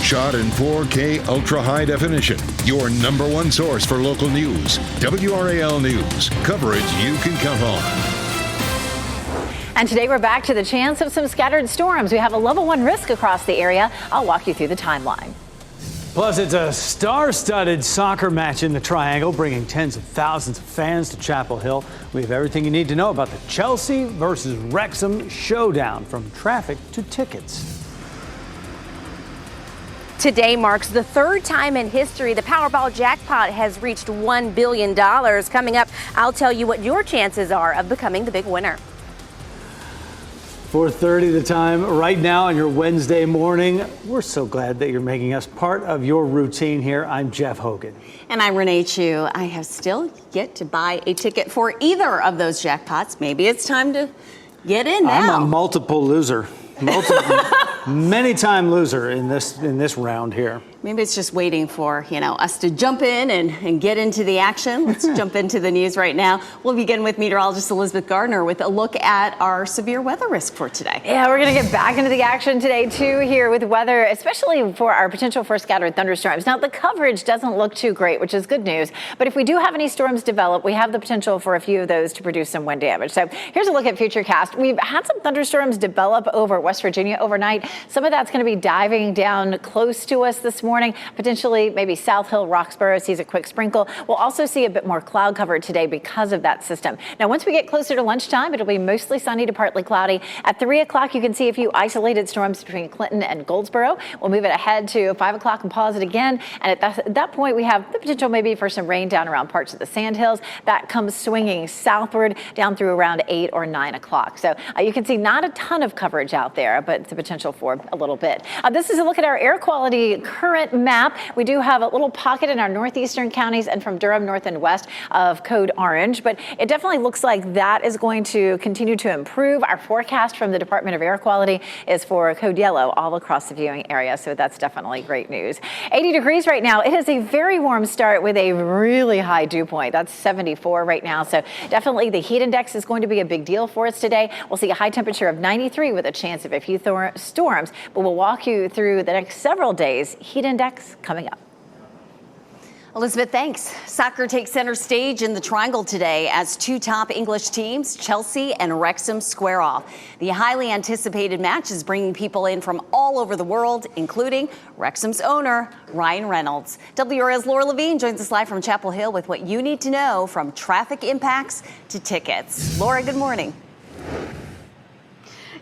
Shot in 4K ultra high definition. Your number one source for local news. WRAL News. Coverage you can count on. And today we're back to the chance of some scattered storms. We have a level 1 risk across the area. I'll walk you through the timeline. Plus, it's a star-studded soccer match in the Triangle, bringing tens of thousands of fans to Chapel Hill. We have everything you need to know about the Chelsea versus Wrexham showdown, from traffic to tickets. Today marks the third time in history the Powerball jackpot has reached $1 billion. Coming up, I'll tell you what your chances are of becoming the big winner. 4:30 the time right now on your Wednesday morning. We're so glad that you're making us part of your routine here. I'm Jeff Hogan. And I'm Renee Chu. I have still yet to buy a ticket for either of those jackpots. Maybe it's time to get in now. I'm a multiple loser. Many-time loser in this round here. Maybe it's just waiting for, us to jump in and get into the action. Let's jump into the news right now. We'll begin with meteorologist Elizabeth Gardner with a look at our severe weather risk for today. Yeah, we're going to get back into the action today, too, here with weather, especially for our potential for scattered thunderstorms. Now, the coverage doesn't look too great, which is good news. But if we do have any storms develop, we have the potential for a few of those to produce some wind damage. So here's a look at Futurecast. We've had some thunderstorms develop over West Virginia overnight. Some of that's going to be diving down close to us this morning. Potentially maybe South Hill, Roxborough sees a quick sprinkle. We'll also see a bit more cloud cover today because of that system. Now, once we get closer to lunchtime, it'll be mostly sunny to partly cloudy. At 3 o'clock, you can see a few isolated storms between Clinton and Goldsboro. We'll move it ahead to 5 o'clock and pause it again. And at that point, we have the potential maybe for some rain down around parts of the Sandhills. That comes swinging southward down through around 8 or 9 o'clock. So you can see not a ton of coverage out there, but the potential for a little bit. This is a look at our air quality current map. We do have a little pocket in our northeastern counties and from Durham north and west of code orange, but it definitely looks like that is going to continue to improve. Our forecast from the Department of Air Quality is for code yellow all across the viewing area, so that's definitely great news. 80 degrees right now. It is a very warm start with a really high dew point. That's 74 right now, so definitely the heat index is going to be a big deal for us today. We'll see a high temperature of 93 with a chance of a few storms, but we'll walk you through the next several days. Heat index coming up. Elizabeth, thanks. Soccer takes center stage in the Triangle today as two top English teams, Chelsea and Wrexham, square off. The highly anticipated match is bringing people in from all over the world, including Wrexham's owner, Ryan Reynolds. WRAL's Laura Levine joins us live from Chapel Hill with what you need to know, from traffic impacts to tickets. Laura, good morning.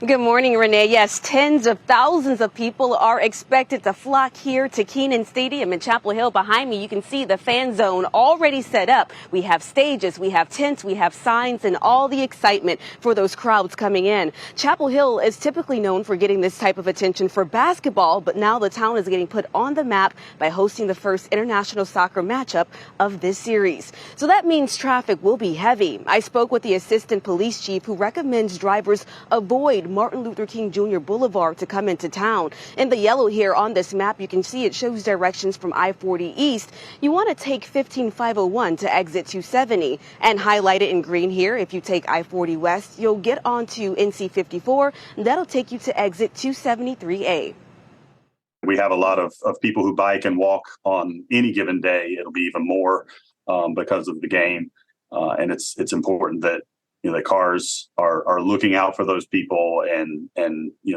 Good morning, Renee. Yes, tens of thousands of people are expected to flock here to Kenan Stadium in Chapel Hill. Behind me, you can see the fan zone already set up. We have stages, we have tents, we have signs, and all the excitement for those crowds coming in. Chapel Hill is typically known for getting this type of attention for basketball, but now the town is getting put on the map by hosting the first international soccer matchup of this series. So that means traffic will be heavy. I spoke with the assistant police chief, who recommends drivers avoid Martin Luther King Jr. Boulevard to come into town. In the yellow here on this map, you can see it shows directions from I-40 East. You want to take 15501 to exit 270, and highlighted in green here, if you take I-40 West, you'll get onto NC 54. That'll take you to exit 273A. We have a lot of people who bike and walk on any given day. It'll be even more because of the game. And it's important that the cars are looking out for those people and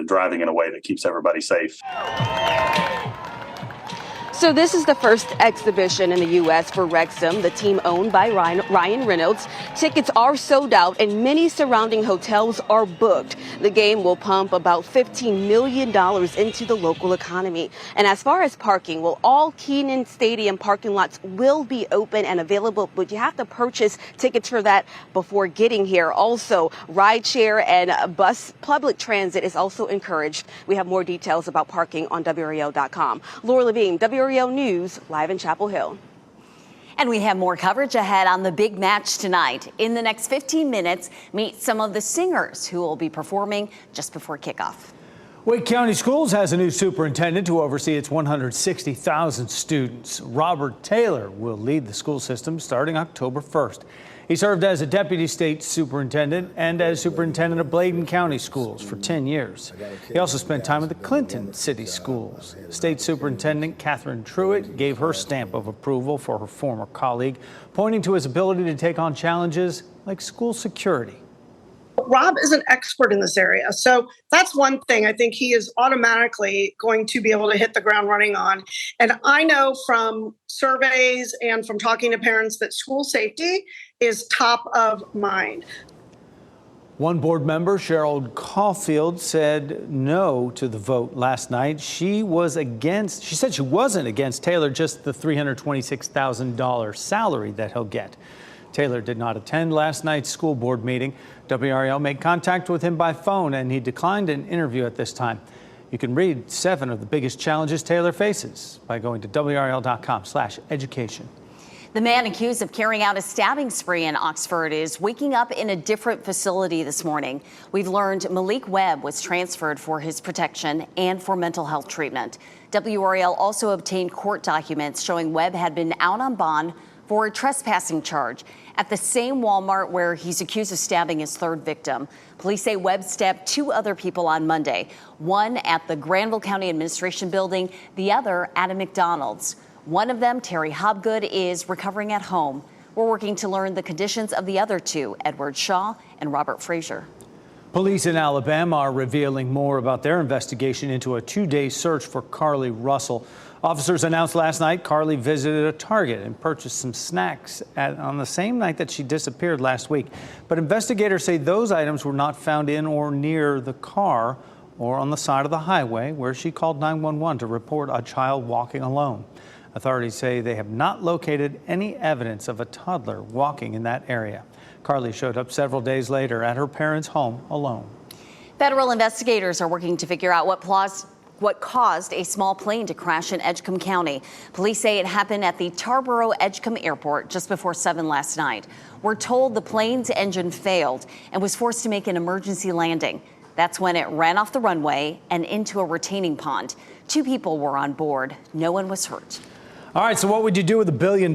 driving in a way that keeps everybody safe. So this is the first exhibition in the U.S. for Wrexham, the team owned by Ryan Reynolds. Tickets are sold out and many surrounding hotels are booked. The game will pump about $15 million into the local economy. And as far as parking, well, all Kenan Stadium parking lots will be open and available, but you have to purchase tickets for that before getting here. Also, rideshare and bus public transit is also encouraged. We have more details about parking on WRAL.com. Laura Levine, WRAL News, live in Chapel Hill. And we have more coverage ahead on the big match tonight. In the next 15 minutes, meet some of the singers who will be performing just before kickoff. Wake County Schools has a new superintendent to oversee its 160,000 students. Robert Taylor will lead the school system starting October 1st. He served as a deputy state superintendent and as superintendent of Bladen County Schools for 10 years. He also spent time with the Clinton City Schools. State Superintendent Catherine Truitt gave her stamp of approval for her former colleague, pointing to his ability to take on challenges like school security. Rob is an expert in this area. So that's one thing I think he is automatically going to be able to hit the ground running on. And I know from surveys and from talking to parents that school safety is top of mind. One board member, Cheryl Caulfield, said no to the vote last night. She said she wasn't against Taylor, just the $326,000 salary that he'll get. Taylor did not attend last night's school board meeting. WRAL made contact with him by phone, and he declined an interview at this time. You can read 7 of the biggest challenges Taylor faces by going to WRAL.com/education. The man accused of carrying out a stabbing spree in Oxford is waking up in a different facility this morning. We've learned Malik Webb was transferred for his protection and for mental health treatment. WRAL also obtained court documents showing Webb had been out on bond for a trespassing charge at the same Walmart where he's accused of stabbing his 3rd victim. Police say Webb stabbed 2 other people on Monday, one at the Granville County Administration Building, the other at a McDonald's. One of them, Terry Hobgood, is recovering at home. We're working to learn the conditions of the other 2, Edward Shaw and Robert Frazier. Police in Alabama are revealing more about their investigation into a 2-day search for Carly Russell. Officers announced last night Carly visited a Target and purchased some snacks on the same night that she disappeared last week. But investigators say those items were not found in or near the car or on the side of the highway where she called 911 to report a child walking alone. Authorities say they have not located any evidence of a toddler walking in that area. Carly showed up several days later at her parents' home alone. Federal investigators are working to figure out what caused a small plane to crash in Edgecombe County. Police say it happened at the Tarboro Edgecombe Airport just before 7 last night. We're told the plane's engine failed and was forced to make an emergency landing. That's when it ran off the runway and into a retaining pond. 2 people were on board. No one was hurt. All right, so what would you do with $1 billion?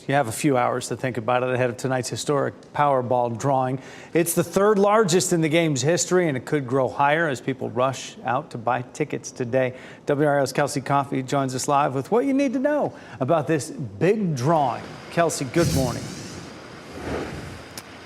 You have a few hours to think about it ahead of tonight's historic Powerball drawing. It's the 3rd largest in the game's history, and it could grow higher as people rush out to buy tickets today. WRAL's Kelsey Coffey joins us live with what you need to know about this big drawing. Kelsey, good morning.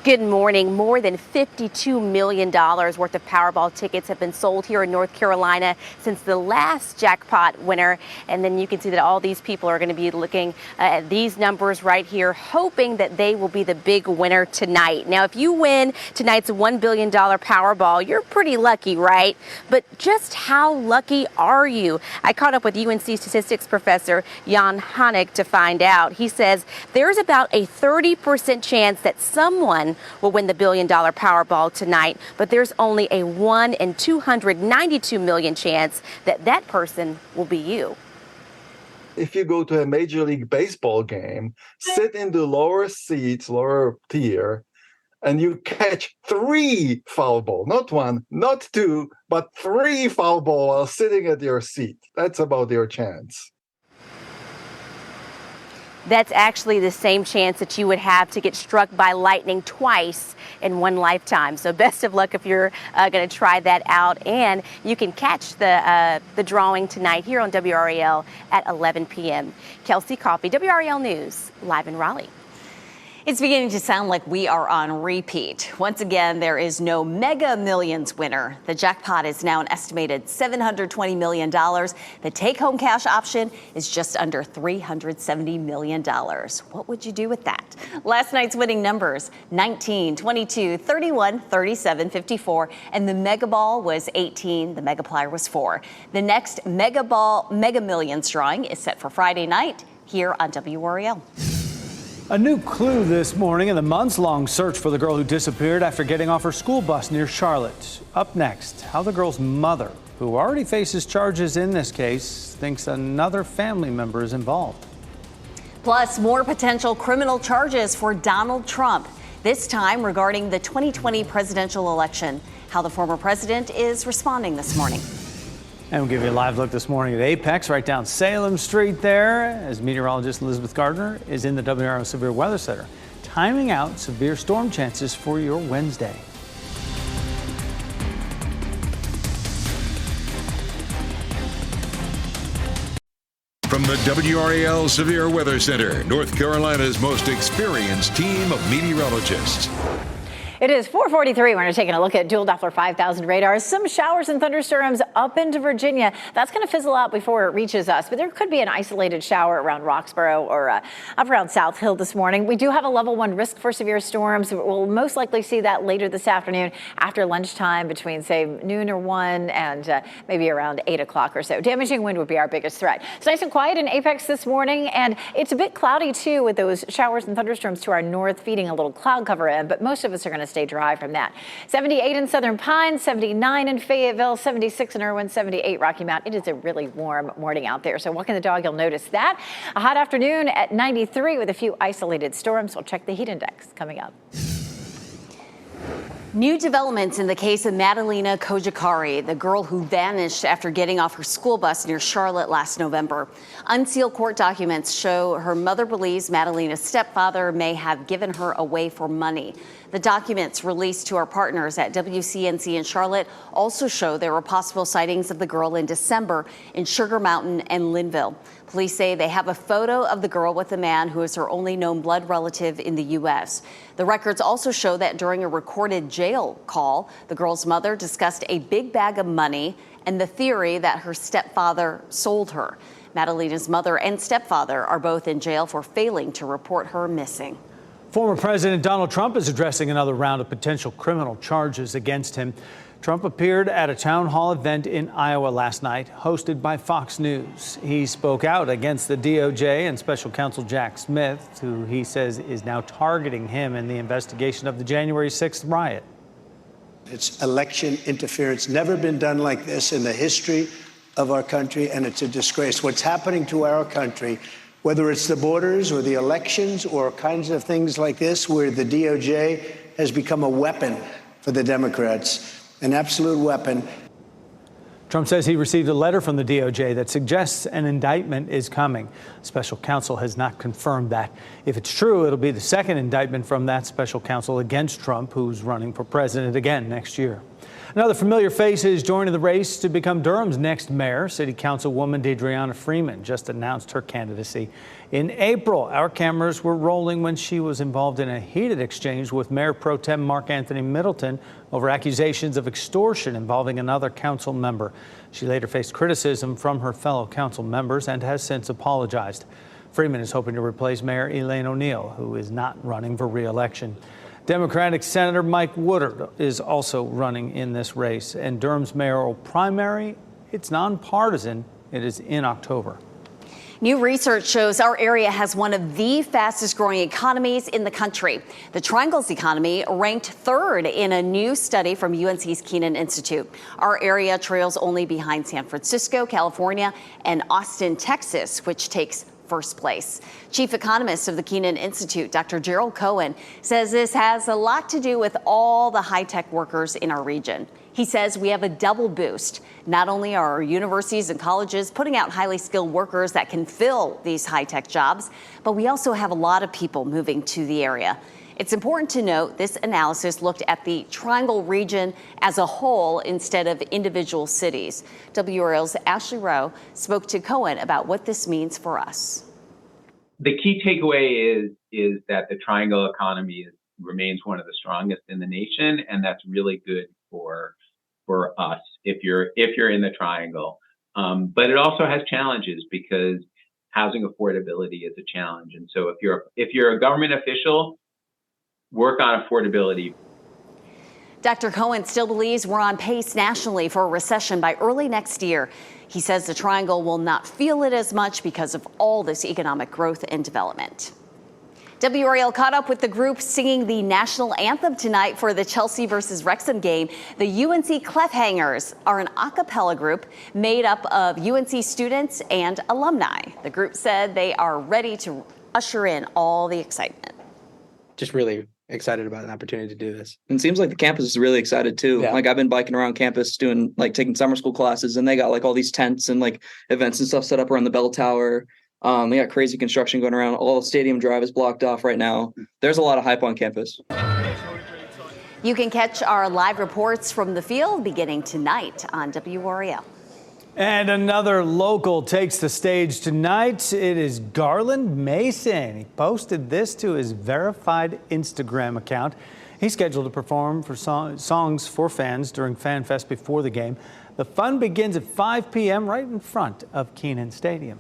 Good morning. More than $52 million worth of Powerball tickets have been sold here in North Carolina since the last jackpot winner. And then you can see that all these people are going to be looking at these numbers right here, hoping that they will be the big winner tonight. Now, if you win tonight's $1 billion Powerball, you're pretty lucky, right? But just how lucky are you? I caught up with UNC statistics professor Jan Honig to find out. He says there's about a 30% chance that someone will win the $1 billion Powerball tonight, but there's only a 1 in 292 million chance that that person will be you. If you go to a Major League Baseball game, sit in the lower seats, lower tier, and you catch 3 foul balls, not 1, not 2, but 3 foul balls while sitting at your seat. That's about your chance. That's actually the same chance that you would have to get struck by lightning twice in one lifetime. So best of luck if you're going to try that out. And you can catch the drawing tonight here on WRAL at 11 p.m. Kelsey Coffey, WRAL News, live in Raleigh. It's beginning to sound like we are on repeat. Once again, there is no Mega Millions winner. The jackpot is now an estimated $720 million. The take-home cash option is just under $370 million. What would you do with that? Last night's winning numbers, 19, 22, 31, 37, 54, and the Mega Ball was 18. The Megaplier was 4. The next Mega Millions drawing is set for Friday night here on WRAL. A new clue this morning in the months-long search for the girl who disappeared after getting off her school bus near Charlotte. Up next, how the girl's mother, who already faces charges in this case, thinks another family member is involved. Plus, more potential criminal charges for Donald Trump, this time regarding the 2020 presidential election. How the former president is responding this morning. And we'll give you a live look this morning at Apex, right down Salem Street there, as meteorologist Elizabeth Gardner is in the WRAL Severe Weather Center. timing out severe storm chances for your Wednesday. From the WRAL Severe Weather Center, North Carolina's most experienced team of meteorologists. It is 4:43 when we're taking a look at dual Doppler 5000 radars. Some showers and thunderstorms up into Virginia. That's going to fizzle out before it reaches us, but there could be an isolated shower around Roxborough or up around South Hill this morning. We do have a level 1 risk for severe storms. We'll most likely see that later this afternoon after lunchtime between, say, noon or 1 and maybe around 8 o'clock or so. Damaging wind would be our biggest threat. It's nice and quiet in Apex this morning, and it's a bit cloudy, too, with those showers and thunderstorms to our north feeding a little cloud cover in, but most of us are going to stay dry from that. 78 in Southern Pines, 79 in Fayetteville, 76 in Irwin, 78 Rocky Mount. It is a really warm morning out there, so walking the dog, you'll notice that. A hot afternoon at 93 with a few isolated storms. We'll check the heat index coming up. New developments in the case of Madalena Kojikari, the girl who vanished after getting off her school bus near Charlotte last November. Unsealed court documents show her mother believes Madalena's stepfather may have given her away for money. The documents released to our partners at WCNC in Charlotte also show there were possible sightings of the girl in December in Sugar Mountain and Linville. Police say they have a photo of the girl with a man who is her only known blood relative in the U.S. The records also show that during a recorded jail call, the girl's mother discussed a big bag of money and the theory that her stepfather sold her. Madalena's mother and stepfather are both in jail for failing to report her missing. Former President Donald Trump is addressing another round of potential criminal charges against him. Trump appeared at a town hall event in Iowa last night, hosted by Fox News. He spoke out against the DOJ and Special Counsel Jack Smith, who he says is now targeting him in the investigation of the January 6th riot. It's election interference, never been done like this in the history of our country, and it's a disgrace. What's happening to our country, whether it's the borders or the elections or kinds of things like this, where the DOJ has become a weapon for the Democrats, an absolute weapon. Trump says he received a letter from the DOJ that suggests an indictment is coming. Special counsel has not confirmed that. If it's true, it'll be the second indictment from that special counsel against Trump, who's running for president again next year. Another familiar face is joining the race to become Durham's next mayor. City Councilwoman Deidreana Freeman just announced her candidacy. In April, our cameras were rolling when she was involved in a heated exchange with Mayor Pro Tem Mark Anthony Middleton over accusations of extortion involving another council member. She later faced criticism from her fellow council members and has since apologized. Freeman is hoping to replace Mayor Elaine O'Neill, who is not running for re-election. Democratic Senator Mike Woodard is also running in this race, and Durham's mayoral primary, it's nonpartisan. It is in October. New research shows our area has one of the fastest growing economies in the country. The Triangle's economy ranked third in a new study from UNC's Kenan Institute. Our area trails only behind San Francisco, California, and Austin, Texas, which takes first place. Chief economist of the Kenan Institute, Dr. Gerald Cohen, says this has a lot to do with all the high-tech workers in our region. He says we have a double boost. Not only are our universities and colleges putting out highly skilled workers that can fill these high-tech jobs, but we also have a lot of people moving to the area. It's important to note this analysis looked at the Triangle region as a whole instead of individual cities. WRAL's Ashley Rowe spoke to Cohen about what this means for us. The key takeaway is that the Triangle economy remains one of the strongest in the nation, and that's really good for us if you're in the Triangle. But it also has challenges because housing affordability is a challenge, and so if you're a government official, work on affordability. Dr. Cohen still believes we're on pace nationally for a recession by early next year. He says the Triangle will not feel it as much because of all this economic growth and development. WRAL caught up with the group singing the national anthem tonight for the Chelsea versus Wrexham game. The UNC Cliffhangers are an a cappella group made up of UNC students and alumni. The group said they are ready to usher in all the excitement. Just really excited about an opportunity to do this. And it seems like the campus is really excited too. Yeah. Like I've been biking around campus taking summer school classes, and they got like all these tents and like events and stuff set up around the bell tower. We got crazy construction going around. All Stadium Drive is blocked off right now. There's a lot of hype on campus. You can catch our live reports from the field beginning tonight on WRAL. And another local takes the stage tonight. It is Garland Mason. He posted this to his verified Instagram account. He's scheduled to perform for songs for fans during Fan Fest before the game. The fun begins at 5 p.m. right in front of Kenan Stadium.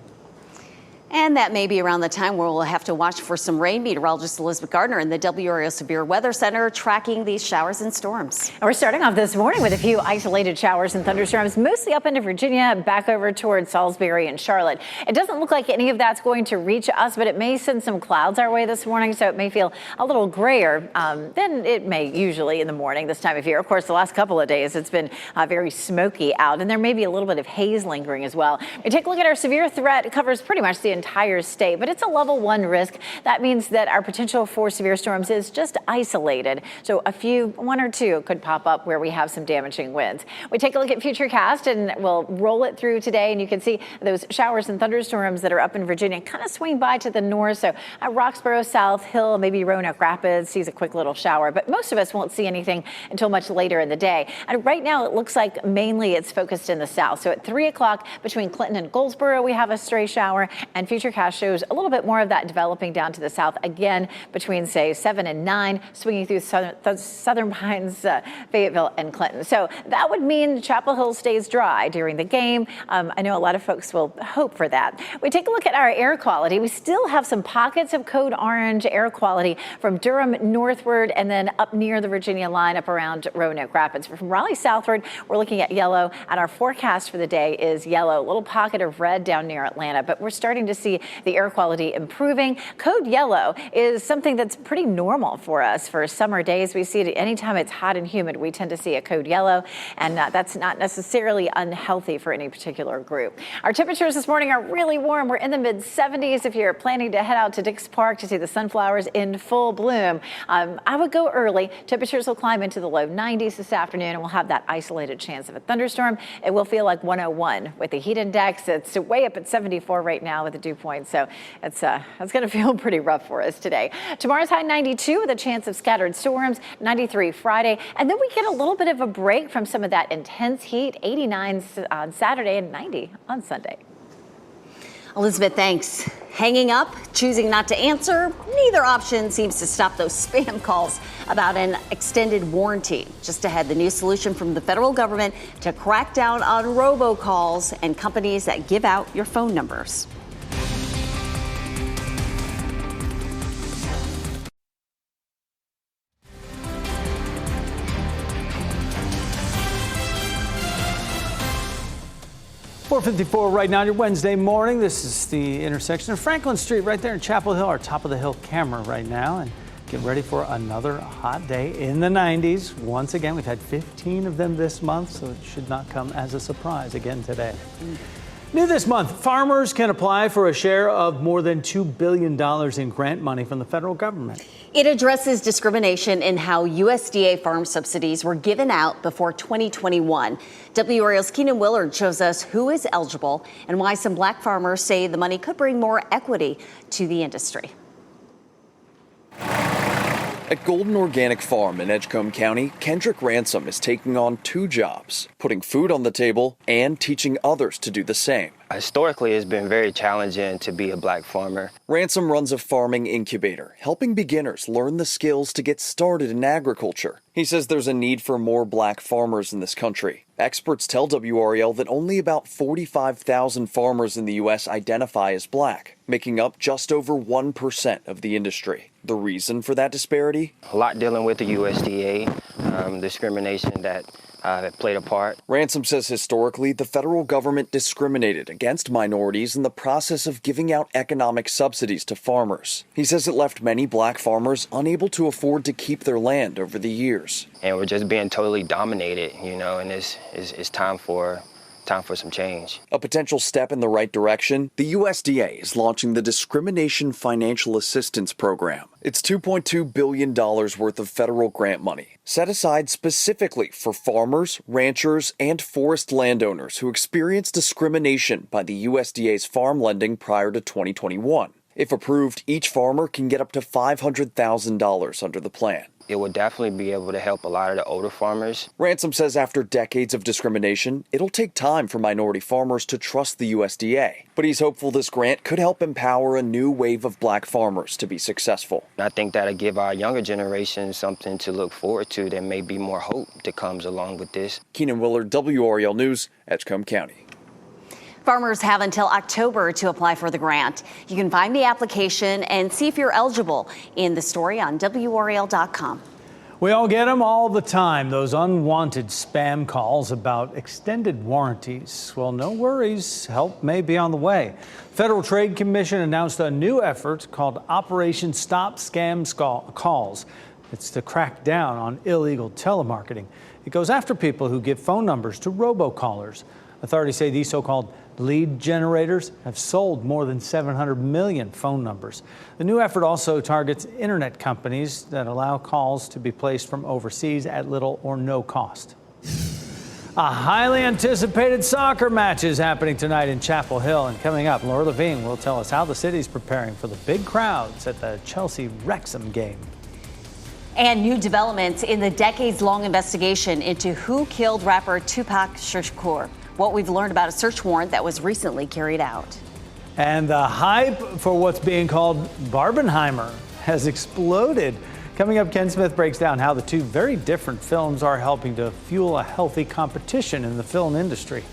And that may be around the time where we'll have to watch for some rain. Meteorologist Elizabeth Gardner in the WRAL Severe Weather Center tracking these showers and storms. And we're starting off this morning with a few isolated showers and thunderstorms, mostly up into Virginia, back over towards Salisbury and Charlotte. It doesn't look like any of that's going to reach us, but it may send some clouds our way this morning, so it may feel a little grayer than it may usually in the morning this time of year. Of course, the last couple of days, it's been very smoky out, and there may be a little bit of haze lingering as well. We take a look at our severe threat. It covers pretty much the entire state, but it's a level 1 risk. That means that our potential for severe storms is just isolated. So one or two could pop up where we have some damaging winds. We take a look at Futurecast and we'll roll it through today, and you can see those showers and thunderstorms that are up in Virginia kind of swing by to the north. So at Roxborough, South Hill, maybe Roanoke Rapids sees a quick little shower, but most of us won't see anything until much later in the day. And right now it looks like mainly it's focused in the south. So at 3 o'clock between Clinton and Goldsboro, we have a stray shower, and Futurecast shows a little bit more of that developing down to the south again between, say, 7 and 9, swinging through Southern Pines, Fayetteville, and Clinton. So that would mean Chapel Hill stays dry during the game. I know a lot of folks will hope for that. We take a look at our air quality. We still have some pockets of code orange air quality from Durham northward and then up near the Virginia line up around Roanoke Rapids. From Raleigh southward, we're looking at yellow, and our forecast for the day is yellow. A little pocket of red down near Atlanta, but we're starting to see the air quality improving. Code yellow is something that's pretty normal for us for summer days. We see it anytime it's hot and humid. We tend to see a code yellow, and that's not necessarily unhealthy for any particular group. Our temperatures this morning are really warm. We're in the mid-70s. If you're planning to head out to Dix Park to see the sunflowers in full bloom, I would go early. Temperatures will climb into the low 90s this afternoon, and we'll have that isolated chance of a thunderstorm. It will feel like 101 with the heat index. It's way up at 74 right now with the dew point, so it's going to feel pretty rough for us today. Tomorrow's high 92 with a chance of scattered storms, 93 Friday, and then we get a little bit of a break from some of that intense heat, 89 on Saturday and 90 on Sunday. Elizabeth, thanks. Hanging up, choosing not to answer, neither option seems to stop those spam calls about an extended warranty. Just ahead, the new solution from the federal government to crack down on robocalls and companies that give out your phone numbers. .54 right now, your Wednesday morning. This is the intersection of Franklin Street right there in Chapel Hill, our top of the hill camera right now. And get ready for another hot day in the 90s. Once again, we've had 15 of them this month, so it should not come as a surprise again today. New this month, farmers can apply for a share of more than $2 billion in grant money from the federal government. It addresses discrimination in how USDA farm subsidies were given out before 2021. WRAL's Keenan Willard shows us who is eligible and why some black farmers say the money could bring more equity to the industry. At Golden Organic Farm in Edgecombe County, Kendrick Ransom is taking on 2 jobs, putting food on the table and teaching others to do the same. Historically, it's been very challenging to be a black farmer. Ransom runs a farming incubator, helping beginners learn the skills to get started in agriculture. He says there's a need for more black farmers in this country. Experts tell WRAL that only about 45,000 farmers in the U.S. identify as black, making up just over 1% of the industry. The reason for that disparity? A lot dealing with the USDA, discrimination that played a part. Ransom says historically the federal government discriminated against minorities in the process of giving out economic subsidies to farmers. He says it left many black farmers unable to afford to keep their land over the years. And we're just being totally dominated, and it's time for time for some change. A potential step in the right direction, the USDA is launching the Discrimination Financial Assistance Program. It's $2.2 billion worth of federal grant money, set aside specifically for farmers, ranchers, and forest landowners who experience discrimination by the USDA's farm lending prior to 2021. If approved, each farmer can get up to $500,000 under the plan. It would definitely be able to help a lot of the older farmers. Ransom says after decades of discrimination, it'll take time for minority farmers to trust the USDA. But he's hopeful this grant could help empower a new wave of black farmers to be successful. I think that'll give our younger generation something to look forward to. There may be more hope that comes along with this. Keenan Willard, WRAL News, Edgecombe County. Farmers have until October to apply for the grant. You can find the application and see if you're eligible in the story on WRAL.com. We all get them all the time, those unwanted spam calls about extended warranties. Well, no worries, help may be on the way. Federal Trade Commission announced a new effort called Operation Stop Scam Calls. It's to crack down on illegal telemarketing. It goes after people who give phone numbers to robocallers. Authorities say these so-called lead generators have sold more than 700 million phone numbers. The new effort also targets internet companies that allow calls to be placed from overseas at little or no cost. A highly anticipated soccer match is happening tonight in Chapel Hill. And coming up, Laura Levine will tell us how the city's preparing for the big crowds at the Chelsea-Wrexham game. And new developments in the decades-long investigation into who killed rapper Tupac Shakur. What we've learned about a search warrant that was recently carried out. And the hype for what's being called Barbenheimer has exploded. Coming up, Ken Smith breaks down how the two very different films are helping to fuel a healthy competition in the film industry.